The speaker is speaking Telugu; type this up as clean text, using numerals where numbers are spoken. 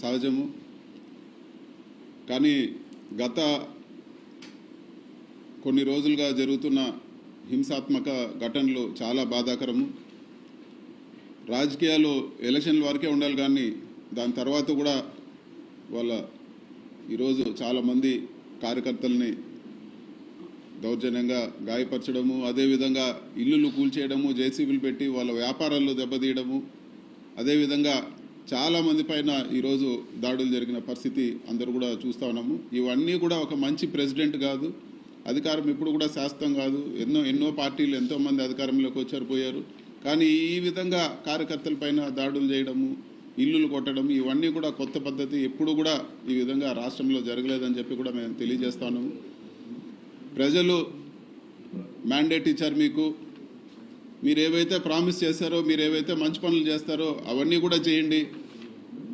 సహజము. కానీ గత కొన్ని రోజులుగా జరుగుతున్న హింసాత్మక ఘటనలు చాలా బాధాకరము. రాజకీయాలు ఎలక్షన్ల వరకే ఉండాలి, కానీ దాని తర్వాత కూడా ఈరోజు చాలామంది కార్యకర్తల్ని దౌర్జన్యంగా గాయపరచడము, అదేవిధంగా ఇల్లులు కూల్చేయడము, జేసీబీలు పెట్టి వాళ్ళ వ్యాపారాల్లో దెబ్బతీయడము, అదేవిధంగా చాలామంది పైన ఈరోజు దాడులు జరిగిన పరిస్థితి అందరూ కూడా చూస్తూ ఉన్నాము. ఇవన్నీ కూడా ఒక మంచి ప్రెసిడెంట్ కాదు. అధికారం ఇప్పుడు కూడా శాశ్వతం కాదు. ఎన్నో పార్టీలు ఎంతోమంది అధికారంలోకి వచ్చారు, పోయారు. కానీ ఈ విధంగా కార్యకర్తలపైన దాడులు చేయడము, ఇల్లులు కొట్టడం, ఇవన్నీ కూడా కొత్త పద్ధతి. ఎప్పుడు కూడా ఈ విధంగా రాష్ట్రంలో జరగలేదని చెప్పి కూడా మేము తెలియజేస్తాను. ప్రజలు మ్యాండేట్ ఇచ్చారు మీకు. మీరు ఏవైతే ప్రామిస్ చేశారో, మీరు ఏవైతే మంచి పనులు చేస్తారో అవన్నీ కూడా చేయండి.